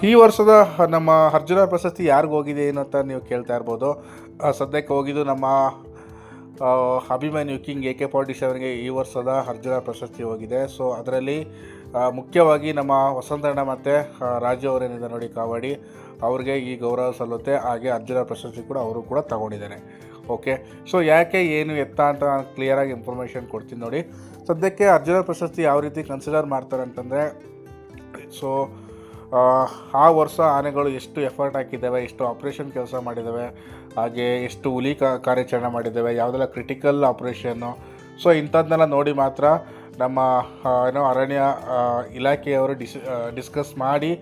ಈ ವರ್ಷದ ನಮ್ಮ ಅರ್ಜುನ ಪ್ರಶಸ್ತಿ ಯಾರಿಗೆ ಹೋಗಿದೆ ಏನು ಅಂತ ನೀವು ಕೇಳ್ತಾ ಇರ್ಬೋದು. ಸದ್ಯಕ್ಕೆ ಹೋಗಿದ್ದು ನಮ್ಮ ಅಭಿಮನ್ಯು ಕಿಂಗ್ AK-47ಗೆ ಈ ವರ್ಷದ ಅರ್ಜುನ ಪ್ರಶಸ್ತಿ ಹೋಗಿದೆ. ಸೊ ಅದರಲ್ಲಿ ಮುಖ್ಯವಾಗಿ ನಮ್ಮ ವಸಂತಣ್ಣ ಮತ್ತು ರಾಜು ಅವರೇನಿದೆ ನೋಡಿ ಕಾವಡಿ, ಅವ್ರಿಗೆ ಈ ಗೌರವ ಸಲ್ಲುತ್ತೆ. ಹಾಗೆ ಅರ್ಜುನ ಪ್ರಶಸ್ತಿ ಕೂಡ ಅವರು ಕೂಡ ತಗೊಂಡಿದ್ದಾರೆ. ಓಕೆ, ಸೊ ಯಾಕೆ ಏನು ಎತ್ತ ಅಂತ ನಾನು ಕ್ಲಿಯರಾಗಿ ಇನ್ಫಾರ್ಮೇಷನ್ ಕೊಡ್ತೀನಿ ನೋಡಿ. ಸದ್ಯಕ್ಕೆ ಅರ್ಜುನ ಪ್ರಶಸ್ತಿ ಯಾವ ರೀತಿ ಕನ್ಸಿಡರ್ ಮಾಡ್ತಾರೆ ಅಂತಂದರೆ, ಸೊ ಆ ವರ್ಷ ಆನೆಗಳು ಎಷ್ಟು ಎಫರ್ಟ್ ಹಾಕಿದ್ದಾವೆ, ಎಷ್ಟು ಆಪ್ರೇಷನ್ ಕೆಲಸ ಮಾಡಿದ್ದಾವೆ, ಹಾಗೆ ಎಷ್ಟು ಹುಲಿ ಕಾರ್ಯಾಚರಣೆ ಮಾಡಿದ್ದಾವೆ, ಯಾವುದೆಲ್ಲ ಕ್ರಿಟಿಕಲ್ ಆಪ್ರೇಷನ್ನು, ಸೊ ಇಂಥದ್ದನ್ನೆಲ್ಲ ನೋಡಿ ಮಾತ್ರ ನಮ್ಮ ಅರಣ್ಯ ಇಲಾಖೆಯವರು ಡಿಸ್ಕಸ್ ಮಾಡಿ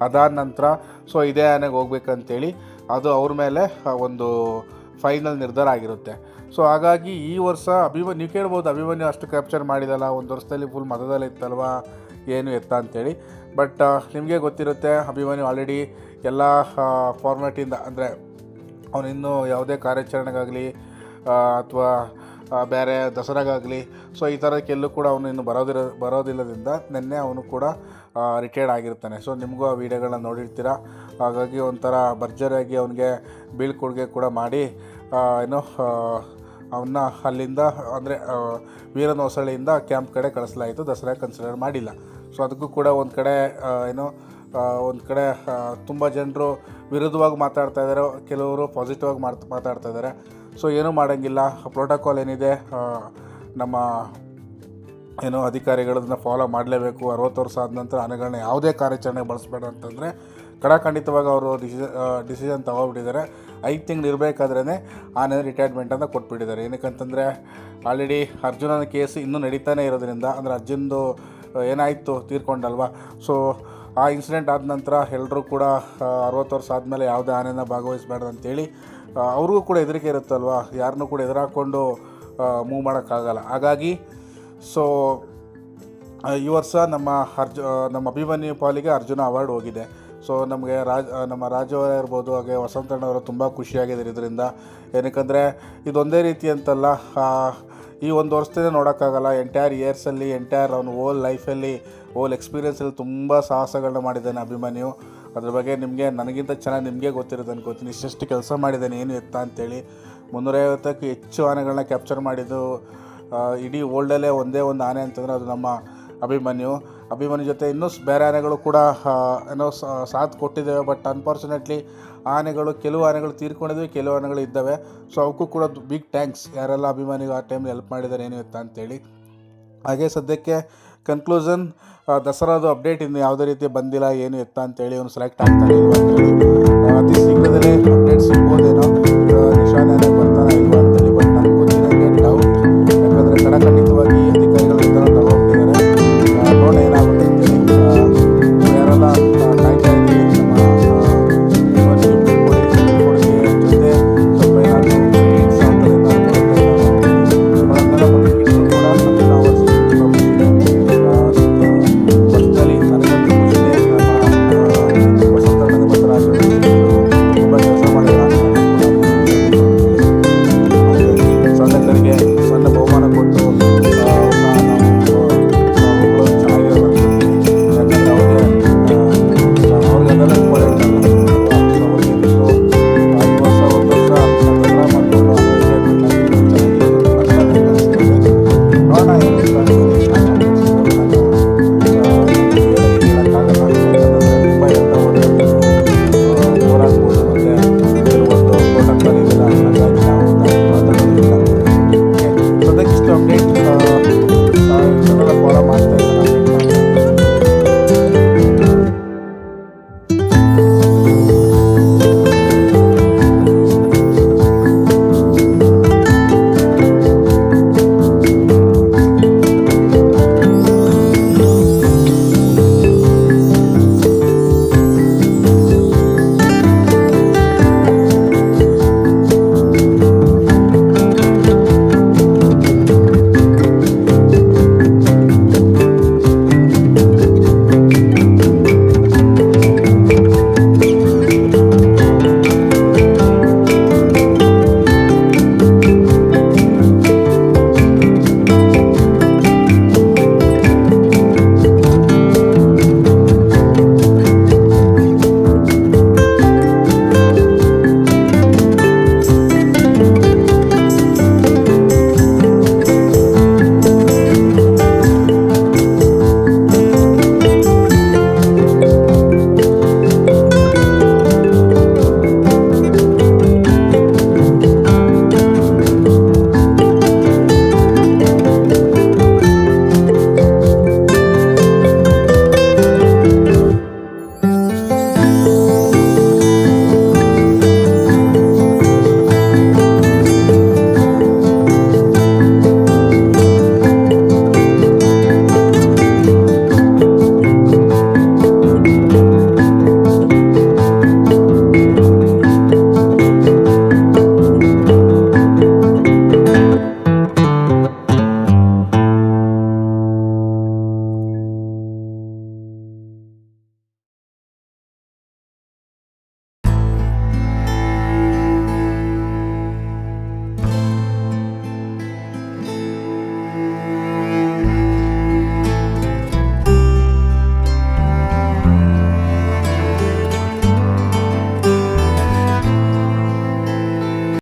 ಅದಾದ ನಂತರ ಸೊ ಇದೇ ಆನೆಗೆ ಹೋಗ್ಬೇಕಂತೇಳಿ ಅದು ಅವ್ರ ಮೇಲೆ ಒಂದು ಫೈನಲ್ ನಿರ್ಧಾರ ಆಗಿರುತ್ತೆ. ಸೊ ಹಾಗಾಗಿ ಈ ವರ್ಷ ನೀವು ಕೇಳ್ಬೋದು, ಅಭಿಮನ್ಯು ಅಷ್ಟು ಕ್ಯಾಪ್ಚರ್ ಮಾಡಿದಲ್ಲ, ಒಂದು ವರ್ಷದಲ್ಲಿ ಫುಲ್ ಮತದಲ್ಲಿ ಇತ್ತಲ್ವಾ ಏನು ಎತ್ತ ಅಂತೇಳಿ. ಬಟ್ ನಿಮಗೆ ಗೊತ್ತಿರುತ್ತೆ, ಅಭಿಮನ್ಯು ಆಲ್ರೆಡಿ ಎಲ್ಲ ಫಾರ್ಮ್ಯಾಟಿಂದ, ಅಂದರೆ ಅವನಿನ್ನೂ ಯಾವುದೇ ಕಾರ್ಯಾಚರಣೆಗಾಗಲಿ ಅಥವಾ ಬೇರೆ ದಸರಾಗಾಗಲಿ ಸೊ ಈ ಥರಕ್ಕೆಲ್ಲೂ ಕೂಡ ಅವನು ಇನ್ನು ಬರೋದಿಲ್ಲದಿಂದ ನಿನ್ನೆ ಅವನು ಕೂಡ ರಿಟೈರ್ಡ್ ಆಗಿರ್ತಾನೆ. ಸೊ ನಿಮಗೂ ಆ ವಿಡಿಯೋಗಳನ್ನ ನೋಡಿರ್ತೀರ. ಹಾಗಾಗಿ ಒಂಥರ ಭರ್ಜರಿಯಾಗಿ ಅವನಿಗೆ ಬೀಳ್ಕೊಡುಗೆ ಕೂಡ ಮಾಡಿ ಅವನ್ನ ಅಲ್ಲಿಂದ ಅಂದರೆ ವೀರನಹೊಸಳ್ಳಿಯಿಂದ ಕ್ಯಾಂಪ್ ಕಡೆ ಕಳಿಸಲಾಯಿತು. ದಸರಾ ಕನ್ಸಿಡರ್ ಮಾಡಿಲ್ಲ. ಸೊ ಅದಕ್ಕೂ ಕೂಡ ಒಂದು ಕಡೆ ತುಂಬ ಜನರು ವಿರುದ್ಧವಾಗಿ ಮಾತಾಡ್ತಾ ಇದ್ದಾರೆ, ಕೆಲವರು ಪಾಸಿಟಿವ್ ಆಗಿ ಮಾತಾಡ್ತಾ ಇದ್ದಾರೆ. ಸೊ ಏನೂ ಮಾಡೋಂಗಿಲ್ಲ, ಪ್ರೋಟೋಕಾಲ್ ಏನಿದೆ ನಮ್ಮ ಅಧಿಕಾರಿಗಳನ್ನ ಫಾಲೋ ಮಾಡಲೇಬೇಕು. 60 ವರ್ಷ ಆದ ನಂತರ ಆನೆಗಳನ್ನ ಯಾವುದೇ ಕಾರ್ಯಾಚರಣೆಗೆ ಬಳಸಬೇಡ ಅಂತಂದರೆ ಖಂಡಿತವಾಗಿ ಅವರು ಡಿಸಿಷನ್ ತೊಗೊಬಿಟ್ಟಿದ್ದಾರೆ. 5 ತಿಂಗಳು ಇರಬೇಕಾದ್ರೇ ಆನೆ ರಿಟೈರ್ಮೆಂಟ್ ಅಂತ ಕೊಟ್ಬಿಟ್ಟಿದ್ದಾರೆ. ಏನಕ್ಕಂತಂದರೆ ಆಲ್ರೆಡಿ ಅರ್ಜುನನ ಕೇಸ್ ಇನ್ನೂ ನಡೀತಾನೆ ಇರೋದ್ರಿಂದ, ಅಂದರೆ ಅರ್ಜುನ್ದು ಏನಾಯಿತು ತೀರ್ಕೊಂಡಲ್ವ. ಸೊ ಆ ಇನ್ಸಿಡೆಂಟ್ ಆದ ನಂತರ ಎಲ್ಲರೂ ಕೂಡ 60 ವರ್ಷ ಆದಮೇಲೆ ಯಾವುದೇ ಆನೆನ ಭಾಗವಹಿಸಬೇಡ ಅಂತೇಳಿ ಅವ್ರಿಗೂ ಕೂಡ ಹೆದರಿಕೆ ಇರುತ್ತಲ್ವ, ಯಾರನ್ನೂ ಕೂಡ ಎದುರಾಕ್ಕೊಂಡು ಮೂವ್ ಮಾಡೋಕ್ಕಾಗಲ್ಲ. ಹಾಗಾಗಿ ಸೊ ಈ ವರ್ಷ ನಮ್ಮ ಅಭಿಮನ್ಯು ಪಾಲಿಗೆ ಅರ್ಜುನ ಅವಾರ್ಡ್ ಹೋಗಿದೆ. ಸೊ ನಮಗೆ ನಮ್ಮ ರಾಜು ಅವರೇ ಇರ್ಬೋದು, ಹಾಗೆ ವಸಂತಣ್ಣವರು ತುಂಬ ಖುಷಿಯಾಗಿದ್ದಾರೆ ಇದರಿಂದ. ಏನಕ್ಕಂದರೆ ಇದೊಂದೇ ರೀತಿ ಅಂತಲ್ಲ, ಈ ಒಂದು ವರ್ಷದಿಂದ ನೋಡೋಕ್ಕಾಗಲ್ಲ, ಎಂಟೈರ್ ಇಯರ್ಸಲ್ಲಿ ಅವನು ಹೋಲ್ ಲೈಫಲ್ಲಿ ಎಕ್ಸ್ಪೀರಿಯೆನ್ಸಲ್ಲಿ ತುಂಬ ಸಾಹಸಗಳನ್ನ ಮಾಡಿದ್ದಾನೆ ಅಭಿಮನ್ಯು. ಅದ್ರ ಬಗ್ಗೆ ನನಗಿಂತ ಚೆನ್ನಾಗಿ ನಿಮಗೆ ಗೊತ್ತಿರೋದು ಅನ್ಕೋತೀನಿ. ಇಷ್ಟೆಷ್ಟು ಕೆಲಸ ಮಾಡಿದ್ದಾನೆ ಏನು ಎತ್ತ ಅಂತೇಳಿ. 350ಕ್ಕೂ ಹೆಚ್ಚು ಆನೆಗಳನ್ನ ಕ್ಯಾಪ್ಚರ್ ಮಾಡಿದ್ದು ಇಡೀ ವರ್ಲ್ಡಲ್ಲೇ ಒಂದೇ ಒಂದು ಆನೆ ಅಂತಂದರೆ ಅದು ನಮ್ಮ ಅಭಿಮನ್ಯು ಜೊತೆ ಇನ್ನೂ ಬೇರೆ ಆನೆಗಳು ಕೂಡ ಸಾಥ್ ಕೊಟ್ಟಿದ್ದೇವೆ. ಬಟ್ ಅನ್ಫಾರ್ಚುನೇಟ್ಲಿ ಕೆಲವು ಆನೆಗಳು ತೀರ್ಕೊಂಡಿದ್ವಿ, ಕೆಲವು ಆನೆಗಳು ಇದ್ದಾವೆ. ಸೊ ಅವಕ್ಕೂ ಕೂಡ ಬಿಗ್ ಥ್ಯಾಂಕ್ಸ್, ಯಾರೆಲ್ಲ ಅಭಿಮನ್ಯುಗೆ ಆ ಟೈಮ್ ಹೆಲ್ಪ್ ಮಾಡಿದ್ದಾರೆ ಏನು ಎತ್ತ ಅಂತೇಳಿ. ಹಾಗೆ ಸದ್ಯಕ್ಕೆ ಕನ್ಕ್ಲೂಷನ್, ದಸರಾದು ಅಪ್ಡೇಟ್ ಇನ್ನು ಯಾವುದೇ ರೀತಿ ಬಂದಿಲ್ಲ ಏನು ಎತ್ತ ಅಂತೇಳಿ, ಅವನು ಸೆಲೆಕ್ಟ್ ಆಗ್ತಾನೆ ಇಲ್ವಾ ಅಂತೇಳಿ. ಅತಿ ಶೀಘ್ರದಲ್ಲೇ ಅಪ್ಡೇಟ್ ಸಿಗ್ಬೋದೇನೋ, ನಿಶಾನೆ ಬರ್ತಾನೆ ಇಲ್ವಾ